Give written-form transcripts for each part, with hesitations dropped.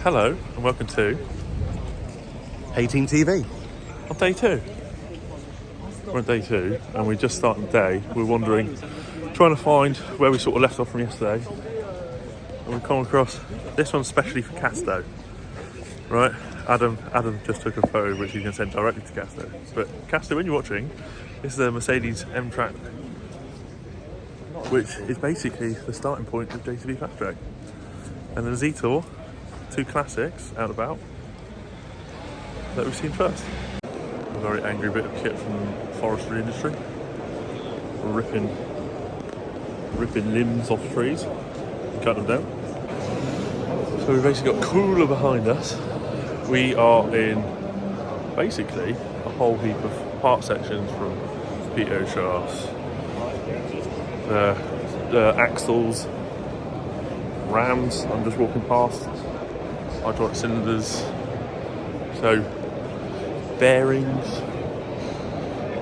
Hello and welcome to Thehayteamtv. on day 2. We're on day 2 and we just started the day. We're wandering, trying to find where we sort of left off from yesterday. And we've come across this one specially for Casto. Right? Adam just took a photo which you can send directly to Casto. But Casto, when you're watching, this is a Mercedes M-TRAC, which is basically the starting point of JTB Fast Track. And the Zetor, 2 classics out and about that we've seen first. A very angry bit of kit from the forestry industry. Ripping limbs off trees and cutting them down. So we've basically got Cooler behind us. We are in basically a whole heap of part sections from PO shafts, the axles, rams, I'm just walking past, hydraulic cylinders, so bearings,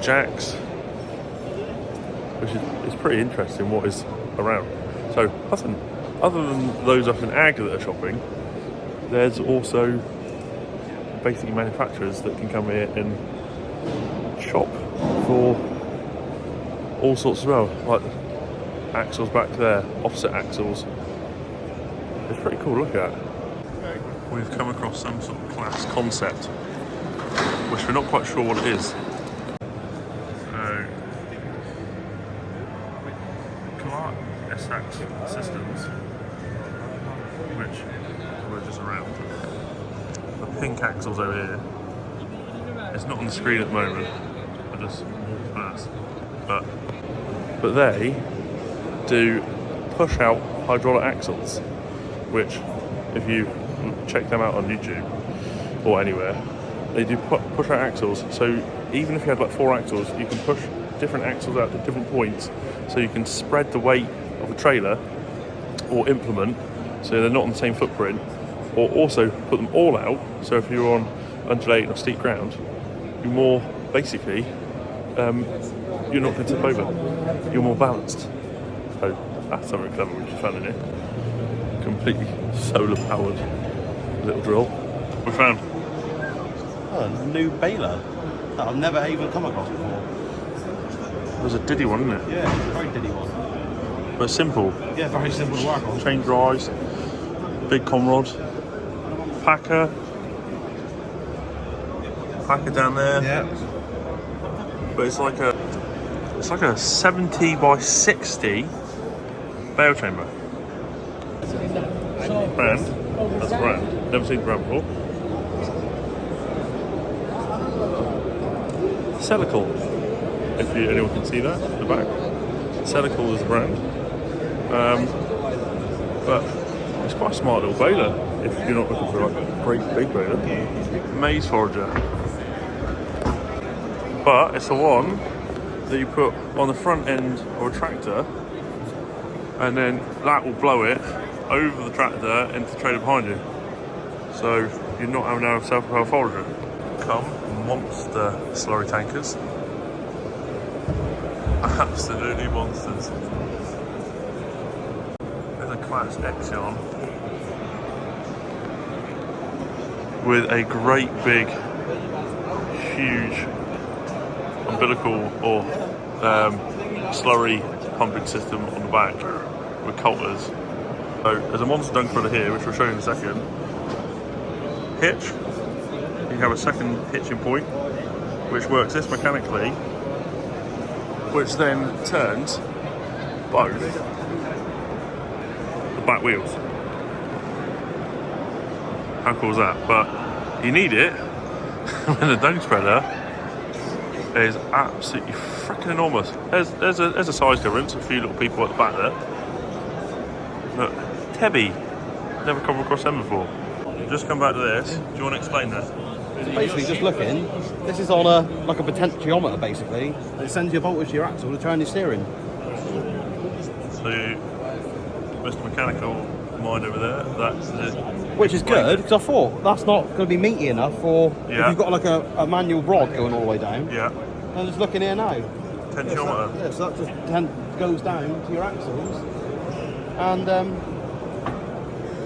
jacks, which is pretty interesting what is around. So other than those up in Ag that are shopping, there's also basically manufacturers that can come here and shop for all sorts as well, like axles back there, offset axles. It's pretty cool to look at. We've come across some sort of class concept, which we're not quite sure what it is. So, Garant SX systems, which were just around. The pink axles over here. It's not on the screen at the moment. I just walked past, but they do push out hydraulic axles, which if you check them out on YouTube or anywhere, they do push out axles. So even if you had like 4 axles, you can push different axles out at different points, so you can spread the weight of a trailer or implement so they're not on the same footprint, or also put them all out, so if you're on undulating or steep ground, you're more basically you're not going to tip over, you're more balanced. So that's something clever we just found in here. Completely solar powered little drill. We found A new baler that I've never even come across before. There's a diddy one, isn't it? Yeah, it's a very diddy one. But simple. Yeah, very simple to work on. Chain drives, big conrod, packer down there. Yeah. But it's like a 70 by 60 bale chamber. Brand. That's a brand. Never seen the brand before. Celikel. If anyone can see that at the back. Celikel is the brand. But it's quite a smart little baler if you're not looking for like a great big baler. Maize forager. But it's the one that you put on the front end of a tractor, and then that will blow it over the tractor into the trailer behind you. So you're not having to have self-propelled forager. Kumm monster slurry tankers. Absolutely monsters. There's a class Exion with a great big, huge umbilical or slurry pumping system on the back with coulters. So there's a monster dunk driller here, which we'll show you in a second. Hitch. You have a second hitching point, which works this mechanically, which then turns both the back wheels. How cool is that? But you need it when the dunk spreader is absolutely freaking enormous. There's a size difference, a few little people at the back there. Look, Tebbe, never come across them before. Just come back to this. Do you want to explain that? Basically, just looking, this is on like a potentiometer basically. It sends your voltage to your axle to turn your steering. So, Mr. Mechanical mind over there, that's it. Which is good, because I thought that's not going to be meaty enough for if you've got like a manual rod going all the way down. Yeah. I'm just looking here now. Potentiometer. Yeah, so that just goes down to your axles and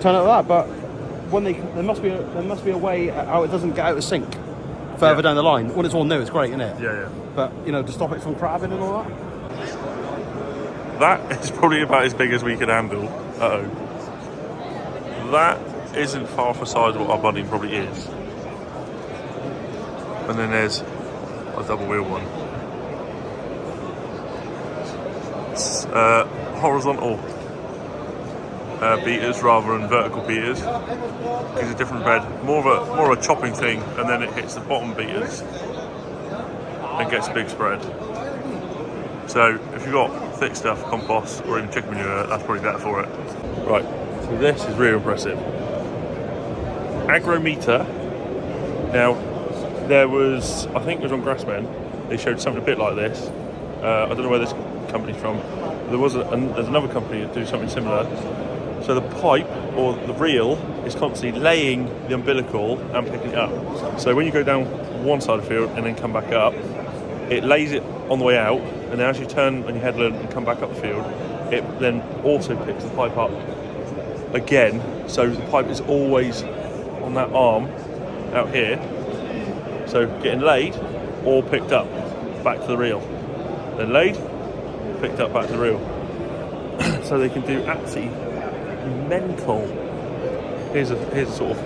turn it like that. But when there must be a way how it doesn't get out of sync further down the line. When it's all new, it's great, isn't it? Yeah. But you know, to stop it from crabbing and all that. That is probably about as big as we could handle. That isn't far off the size of what our budding probably is. And then there's a double wheel one. It's, horizontal beaters rather than vertical beaters. It's a different bed, more of a chopping thing, and then it hits the bottom beaters and gets a big spread. So if you've got thick stuff, compost or even chicken manure, that's probably better for it. Right, so this is really impressive. Agrometer. Now, there was, I think it was on Grassmen, they showed something a bit like this. I don't know where this company's from. There's another company that do something similar. So the pipe or the reel is constantly laying the umbilical and picking it up. So when you go down one side of the field and then come back up, it lays it on the way out, and then as you turn on your headland and come back up the field, it then also picks the pipe up again. So the pipe is always on that arm out here. So getting laid or picked up back to the reel. Then laid, picked up back to the reel. So they can do absolutely mental. Here's a sort of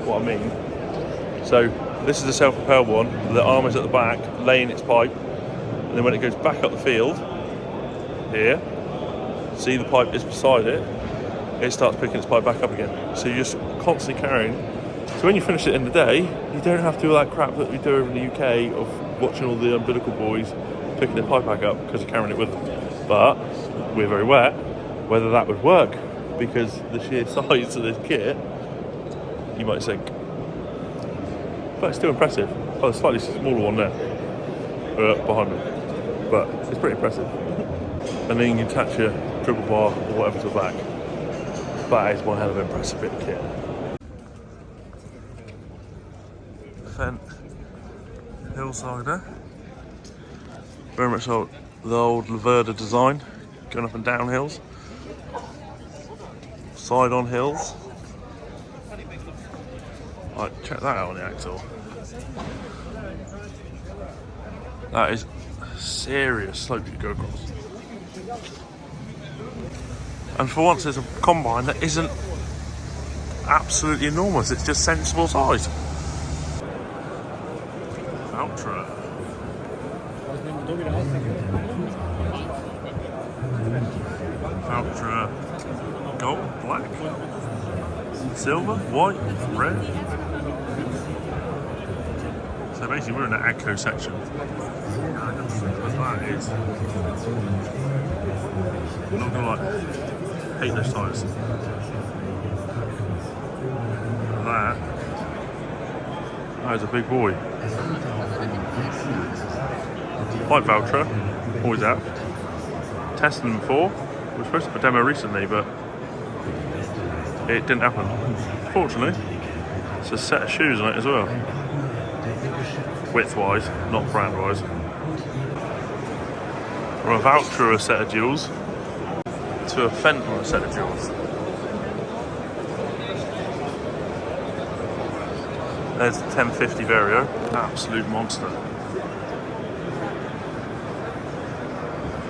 what I mean. So this is a self-propelled one. The arm is at the back, laying its pipe, and then when it goes back up the field, here, see the pipe is beside it. It starts picking its pipe back up again. So you're just constantly carrying. So when you finish it in the day, you don't have to do all that crap that we do over in the UK of watching all the umbilical boys picking their pipe back up because they're carrying it with them. But we're very wet. Whether that would work, because the sheer size of this kit, you might think. But it's still impressive. Oh, there's a slightly smaller one there behind me, but it's pretty impressive. And then you can attach your dribble bar or whatever to the back. That is one hell of an impressive bit of kit. Fendt Hillsider, very much like the old Laverda design, going up and down hills, side on hills. Right, check that out on the axle. That is a serious slope you go across. And for once there's a combine that isn't absolutely enormous, it's just sensible size. Valtra. Valtra gold, black, silver, white, red. So basically we're in the Agco section. That is, I'm not gonna lie, hate those tyres. That is a big boy. Like Valtra, always out. Tested them before. We were supposed to have a demo recently, but it didn't happen. Fortunately, it's a set of shoes on it as well. Width-wise, not brand-wise. From a Valtra a set of duals to a Fendt on a set of duals. There's the 1050 Vario, absolute monster.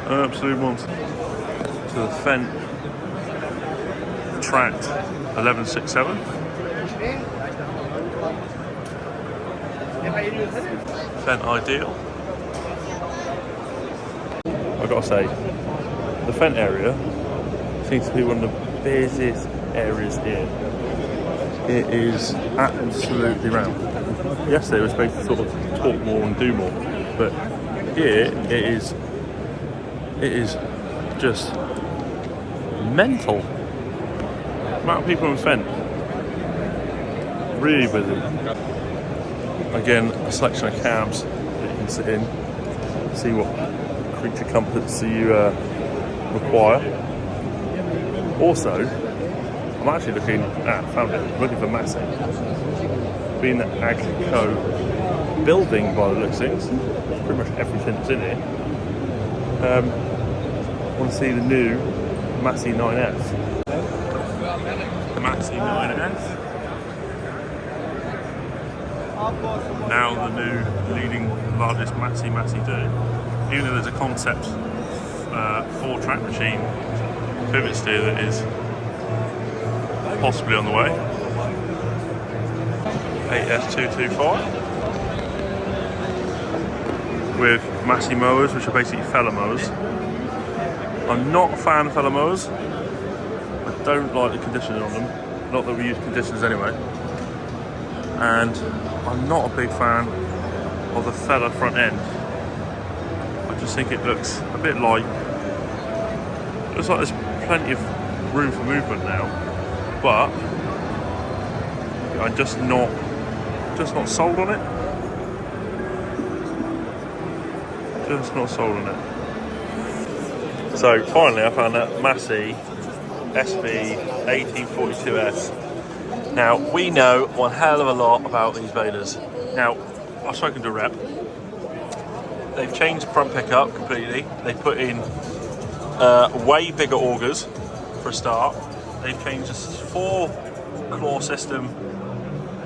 Absolute monster. To the Fendt TRAC 1167. Fendt Ideal. I've got to say, the Fendt area seems to be one of the busiest areas here. It is absolutely rammed. Yesterday we were supposed to sort of talk more and do more, but here it is just mental. The amount of people in Fendt, really busy. Again, a selection of cabs that you can sit in, see what creature comforts you require. Also, I'm actually looking for Massey. Being the Agritechnica building by the looks of things, pretty much everything that's in it. I want to see the new Massey 9F. The Massey 9F now the new leading largest Massey do. Even though there's a concept 4-track machine pivot steer that is possibly on the way. 8S225 with Massey mowers, which are basically feller mowers. I'm not a fan of feller mowers. I don't like the conditioning on them. Not that we use conditioners anyway. And I'm not a big fan of the feller front end. I just think it looks a bit light. It looks like there's plenty of room for movement now, but I'm just not sold on it. Just not sold on it. So finally I found that Massey SV 1842S. Now we know one hell of a lot about these balers. Now I've spoken to a rep. They've changed the front pickup completely. They put in way bigger augers for a start. They've changed this 4-claw system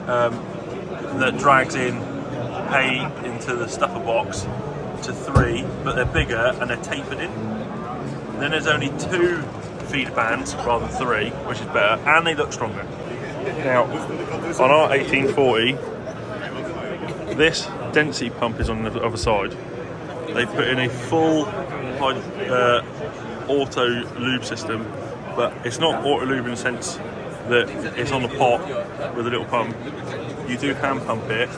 that drags in hay into the stuffer box to 3, but they're bigger and they're tapered in. And then there's only 2 feeder bands rather than 3, which is better, and they look stronger. Now, on our 1840, this density pump is on the other side. They put in a full auto lube system, but it's not auto lube in the sense that it's on the pot with a little pump. You do hand pump it,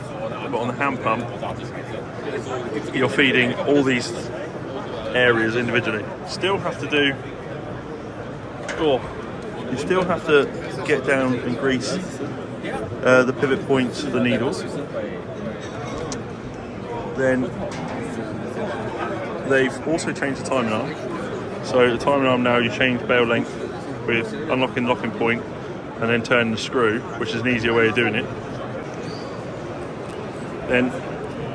but on the hand pump, you're feeding all these areas individually. Still have to do. You still have to get down and grease the pivot points of the needles. Then they've also changed the timing arm. So the timing arm now, you change bail length with unlocking the locking point and then turn the screw, which is an easier way of doing it. Then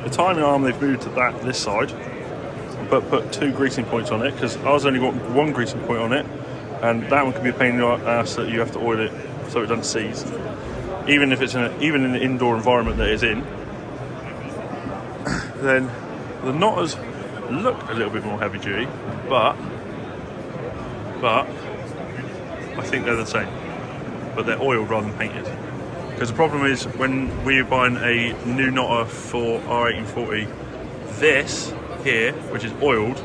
the timing arm, they've moved to this side, but put 2 greasing points on it, because ours only got 1 greasing point on it, and that one can be a pain in the ass that you have to oil it so it doesn't seize. Even if it's even in the indoor environment that it's in. Then the knotters look a little bit more heavy duty, but I think they're the same, but they're oiled rather than painted. Because the problem is, when we're buying a new knotter for our 1840, this here, which is oiled,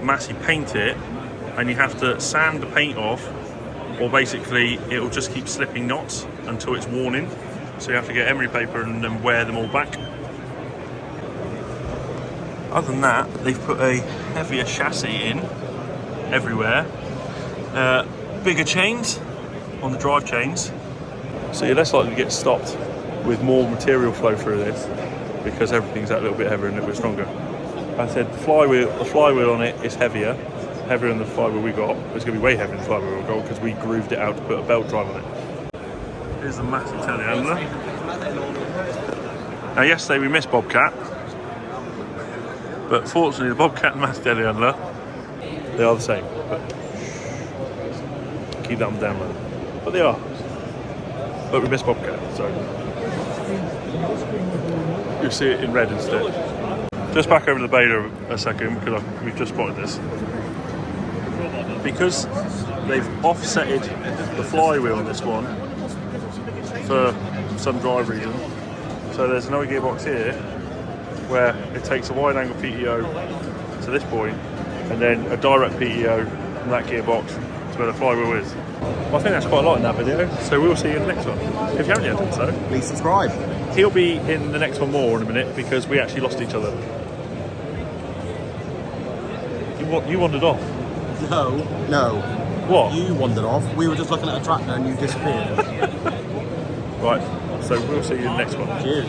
Massey paint it, and you have to sand the paint off, or basically it'll just keep slipping knots until it's worn in. So you have to get emery paper and then wear them all back. Other than that, they've put a heavier chassis in everywhere. Bigger chains on the drive chains, so you're less likely to get stopped with more material flow through this, because everything's that little bit heavier and a little bit stronger. I said the flywheel on it is heavier than the flywheel we got. It's going to be way heavier than the flywheel we got because we grooved it out to put a belt drive on it. Here's the Massey telehandler. Now yesterday we missed Bobcat, but fortunately the Bobcat and Massey telehandler, they are the same. But keep that one down low. But they are. But we missed Bobcat, so you'll see it in red instead. Just back over to the baler a second, because we've just spotted this. Because they've offsetted the flywheel on this one for some drive reason, so there's another gearbox here where it takes a wide angle PTO to this point and then a direct PTO from that gearbox to where the flywheel is. Well, I think that's quite a lot in that video, so we'll see you in the next one. If you haven't yet done so, Please subscribe. he'll be in the next one more in a minute, because we actually lost each other. You wandered off. No. What? You wandered off. We were just looking at a tractor and you disappeared. Right, so we'll see you in the next one. Cheers.